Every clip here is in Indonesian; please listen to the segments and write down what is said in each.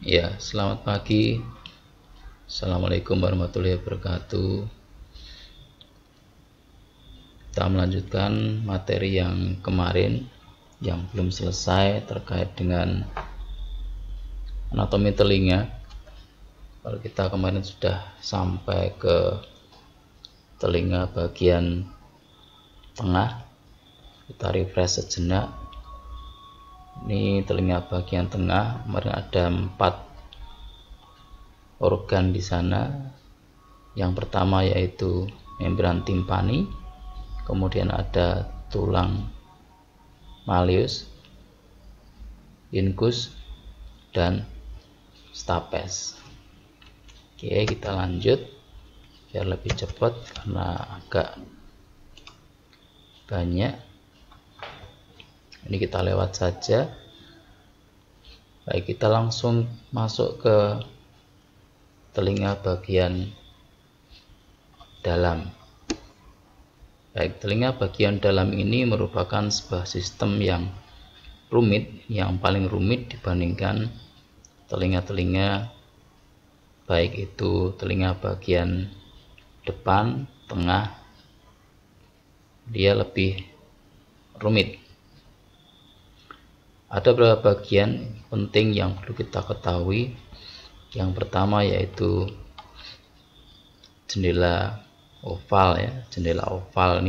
Ya, selamat pagi. Assalamualaikum warahmatullahi wabarakatuh. Kita melanjutkan materi yang kemarin yang belum selesai terkait dengan anatomi telinga. Kalau kita kemarin sudah sampai ke telinga bagian tengah, kita refresh sejenak. Ini telinga bagian tengah, kemarin ada 4 organ di sana. Yang pertama yaitu membran timpani, kemudian ada tulang malleus, incus, dan stapes. Oke, kita lanjut biar lebih cepat karena agak banyak. Ini kita lewat saja. Baik, kita langsung masuk ke telinga bagian dalam. Baik, telinga bagian dalam ini merupakan sebuah sistem yang rumit, yang paling rumit dibandingkan telinga-telinga, baik itu telinga bagian depan, tengah, dia lebih rumit. Ada beberapa bagian penting yang perlu kita ketahui. Yang pertama yaitu jendela oval ya. Jendela oval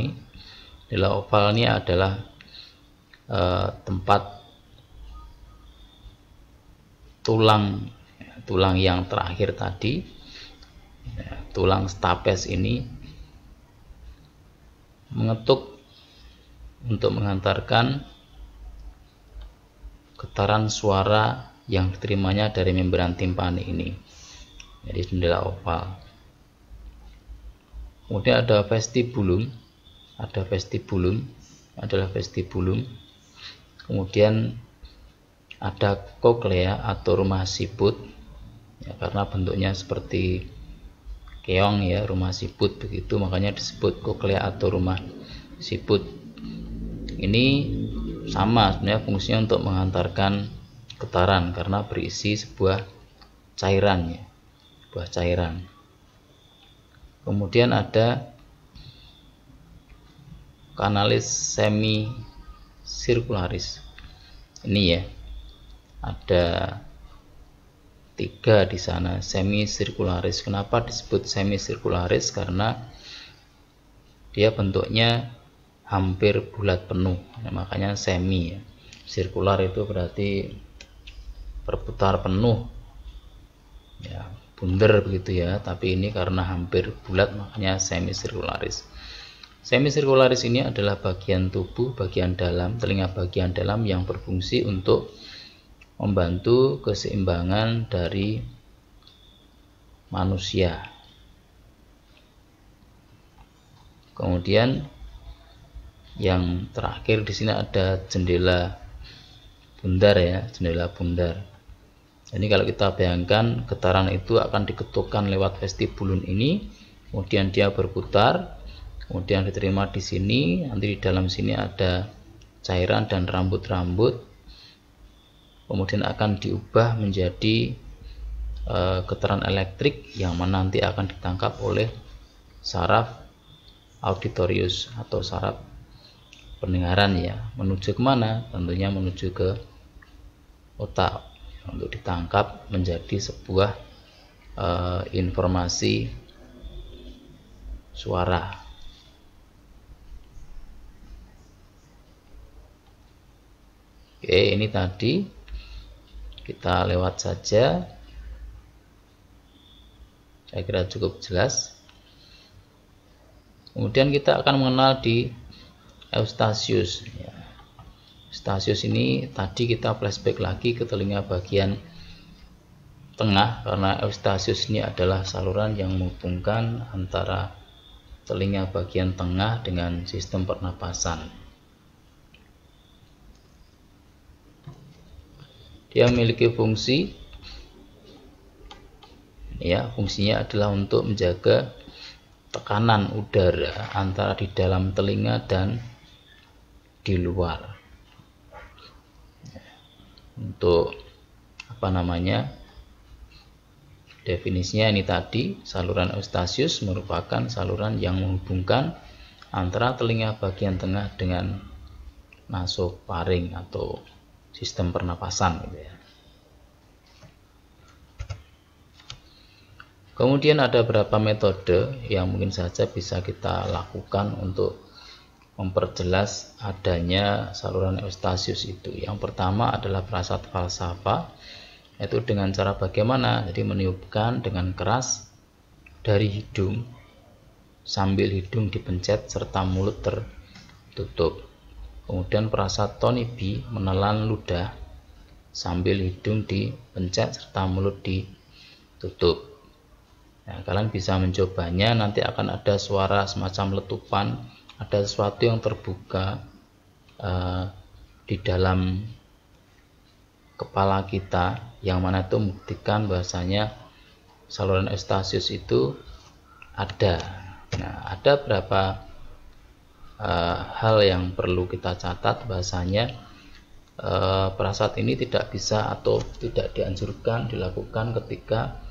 ini adalah tempat tulang yang terakhir tadi, tulang stapes ini mengetuk untuk mengantarkan getaran suara yang diterimanya dari membran timpani ini. Jadi jendela oval. Kemudian ada vestibulum, adalah vestibulum. Kemudian ada koklea atau rumah siput, ya, karena bentuknya seperti keong ya, rumah siput begitu, makanya disebut koklea atau rumah siput. Ini sama sebenarnya fungsinya untuk mengantarkan getaran karena berisi sebuah cairan ya, sebuah cairan. Kemudian ada kanalis semicircularis. Ini ya, ada 3 di sana, semicircularis. Kenapa disebut semicircularis? Karena dia bentuknya hampir bulat penuh, ya, makanya semi ya. Sirkular itu berarti berputar penuh ya, bundar begitu ya, tapi ini karena hampir bulat makanya semicircularis. Semicircularis ini adalah bagian tubuh bagian dalam, telinga bagian dalam yang berfungsi untuk membantu keseimbangan dari manusia. Kemudian yang terakhir di sini ada jendela bundar ya, jendela bundar. Jadi kalau kita bayangkan getaran itu akan diketukkan lewat vestibulum ini, kemudian dia berputar, kemudian diterima di sini, nanti di dalam sini ada cairan dan rambut-rambut, kemudian akan diubah menjadi getaran elektrik yang nanti akan ditangkap oleh saraf auditorius atau saraf pendengaran ya, menuju kemana? Tentunya menuju ke otak untuk ditangkap menjadi sebuah informasi suara. Oke, ini tadi kita lewat saja, saya kira cukup jelas. Kemudian kita akan mengenal di Eustachius ya. Eustachius ini tadi kita flashback lagi ke telinga bagian tengah, karena Eustachius ini adalah saluran yang menghubungkan antara telinga bagian tengah dengan sistem pernapasan. Dia memiliki fungsi ya, fungsinya adalah untuk menjaga tekanan udara antara di dalam telinga dan di luar, untuk Definisinya ini tadi, saluran eustasius merupakan saluran yang menghubungkan antara telinga bagian tengah dengan nasofaring atau sistem pernapasan gitu ya. Kemudian ada beberapa metode yang mungkin saja bisa kita lakukan untuk memperjelas adanya saluran eustasius itu. Yang pertama adalah prasat falsafa, yaitu dengan cara bagaimana? Jadi meniupkan dengan keras dari hidung sambil hidung dipencet serta mulut tertutup. Kemudian prasat tonibi, menelan ludah sambil hidung dipencet serta mulut ditutup. Nah, kalian bisa mencobanya, nanti akan ada suara semacam letupan, ada sesuatu yang terbuka di dalam kepala kita, yang mana itu membuktikan bahwasanya saluran eustasius itu ada. Nah, ada beberapa hal yang perlu kita catat, bahwasanya prasat ini tidak bisa atau tidak dianjurkan dilakukan ketika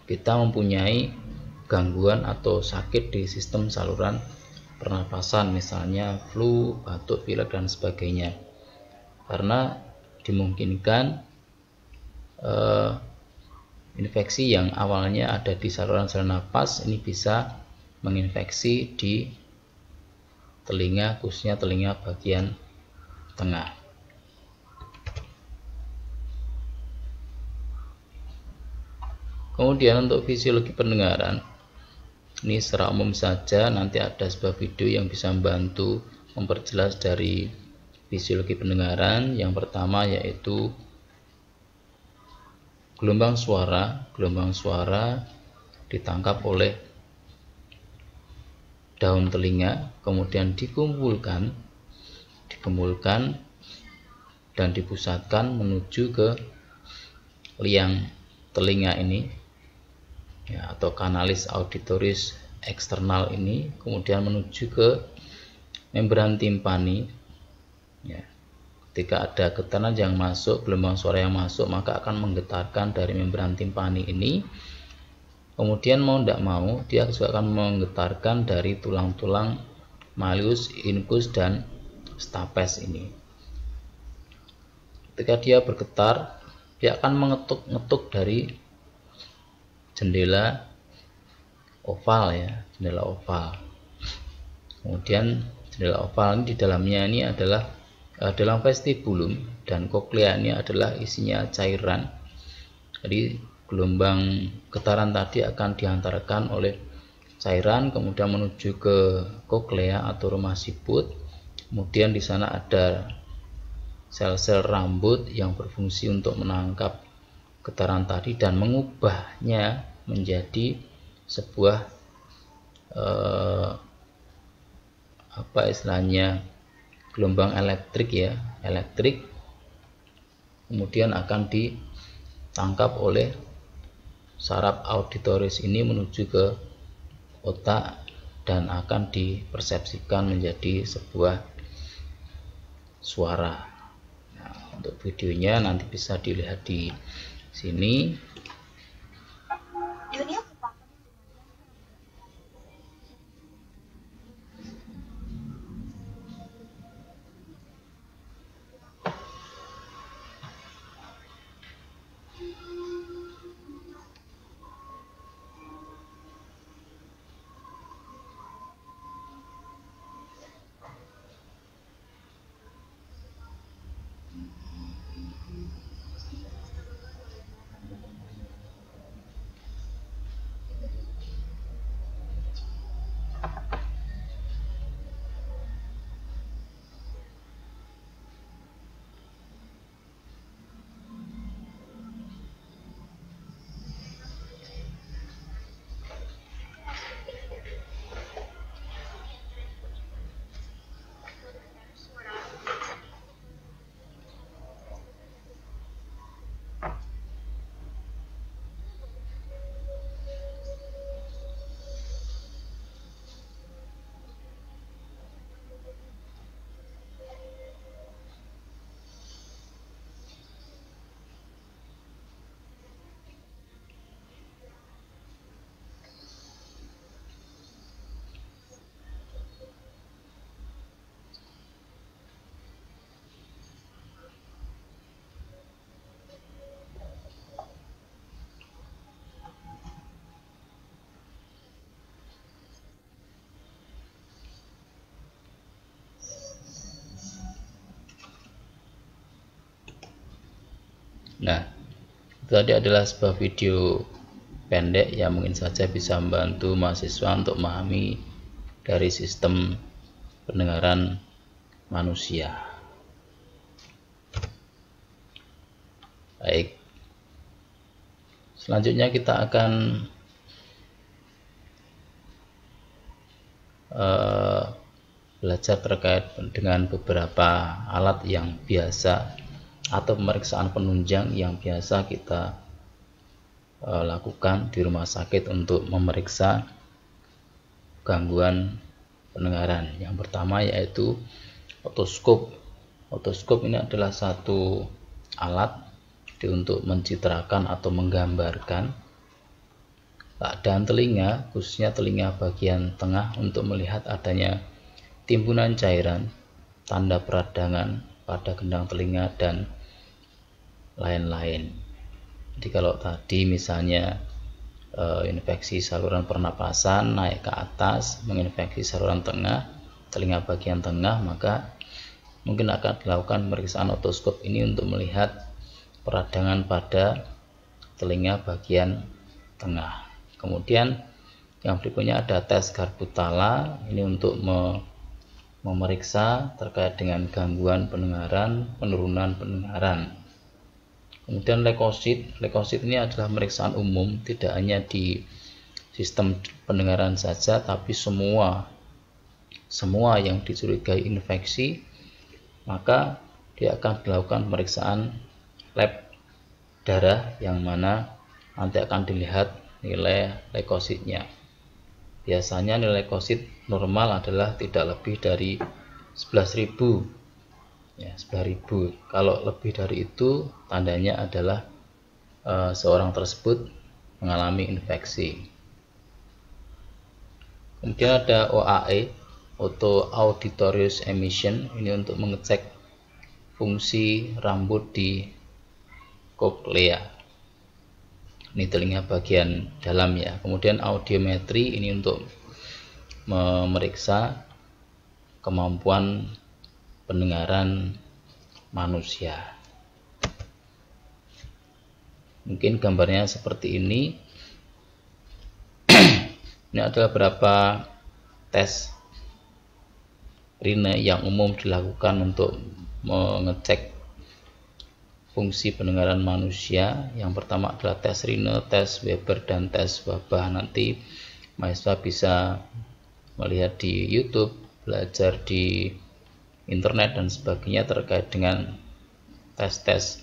kita mempunyai gangguan atau sakit di sistem saluran pernapasan, misalnya flu, batuk, pilek dan sebagainya, karena dimungkinkan infeksi yang awalnya ada di saluran napas ini bisa menginfeksi di telinga, khususnya telinga bagian tengah. Kemudian untuk fisiologi pendengaran, ini secara umum saja, nanti ada sebuah video yang bisa membantu memperjelas dari fisiologi pendengaran. Yang pertama yaitu gelombang suara. Gelombang suara ditangkap oleh daun telinga, kemudian dikumpulkan dan dipusatkan menuju ke liang telinga ini ya, atau kanalis auditoris eksternal ini, kemudian menuju ke membran timpani ya. Ketika ada getaran yang masuk, gelombang suara yang masuk, maka akan menggetarkan dari membran timpani ini. Kemudian mau tidak mau dia juga akan menggetarkan dari tulang-tulang malleus, incus dan stapes ini. Ketika dia bergetar, dia akan mengetuk-ngetuk dari jendela oval ya, jendela oval. Kemudian jendela oval ini di dalamnya ini adalah dalam vestibulum, dan koklea ini adalah isinya cairan. Jadi gelombang getaran tadi akan dihantarkan oleh cairan kemudian menuju ke koklea atau rumah siput. Kemudian di sana ada sel-sel rambut yang berfungsi untuk menangkap getaran tadi dan mengubahnya menjadi sebuah apa istilahnya, gelombang elektrik ya, elektrik. Kemudian akan ditangkap oleh saraf auditoris ini menuju ke otak dan akan dipersepsikan menjadi sebuah suara. Nah, untuk videonya nanti bisa dilihat di sini. Nah, itu tadi adalah sebuah video pendek yang mungkin saja bisa membantu mahasiswa untuk memahami dari sistem pendengaran manusia. Baik, selanjutnya kita akan belajar terkait dengan beberapa alat yang biasa atau pemeriksaan penunjang yang biasa kita lakukan di rumah sakit untuk memeriksa gangguan pendengaran. Yang pertama yaitu otoskop. Otoskop ini adalah satu alat untuk mencitrakan atau menggambarkan keadaan telinga, khususnya telinga bagian tengah, untuk melihat adanya timbunan cairan, tanda peradangan pada gendang telinga, dan lain-lain. Jadi kalau tadi misalnya infeksi saluran pernapasan naik ke atas, menginfeksi saluran tengah, telinga bagian tengah, maka mungkin akan dilakukan pemeriksaan otoskop ini untuk melihat peradangan pada telinga bagian tengah. Kemudian yang berikutnya ada tes Garbutala, ini untuk memeriksa terkait dengan gangguan pendengaran, penurunan pendengaran. Kemudian leukosit. Leukosit ini adalah pemeriksaan umum, tidak hanya di sistem pendengaran saja, tapi semua yang dicurigai infeksi, maka dia akan dilakukan pemeriksaan lab darah, yang mana nanti akan dilihat nilai leukositnya. Biasanya nilai leukosit normal adalah tidak lebih dari 11.000 ya, 11.000. Kalau lebih dari itu tandanya adalah seorang tersebut mengalami infeksi. Kemudian ada OAE, Otto Auditorius Emission, ini untuk mengecek fungsi rambut di koklea. Ini telinga bagian dalam ya. Kemudian audiometri, ini untuk memeriksa kemampuan pendengaran manusia. Mungkin gambarnya seperti ini. Ini adalah beberapa tes rine yang umum dilakukan untuk mengecek fungsi pendengaran manusia. Yang pertama adalah tes rine, tes Weber, dan tes wabah. Nanti mahasiswa bisa melihat di YouTube, belajar di internet dan sebagainya terkait dengan tes-tes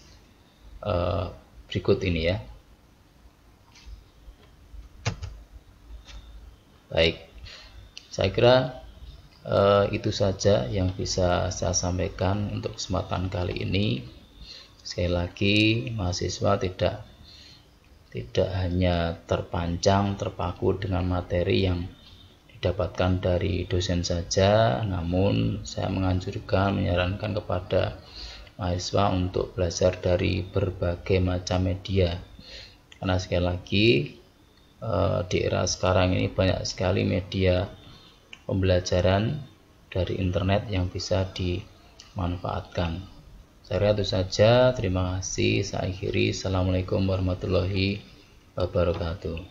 berikut ini ya. Baik, saya kira itu saja yang bisa saya sampaikan untuk kesempatan kali ini. Sekali lagi, mahasiswa tidak hanya terpaku dengan materi yang didapatkan dari dosen saja, namun saya menyarankan kepada mahasiswa untuk belajar dari berbagai macam media. Karena sekali lagi, di era sekarang ini banyak sekali media pembelajaran dari internet yang bisa dimanfaatkan. Saya kira itu saja. Terima kasih. Saya akhiri. Assalamualaikum warahmatullahi wabarakatuh.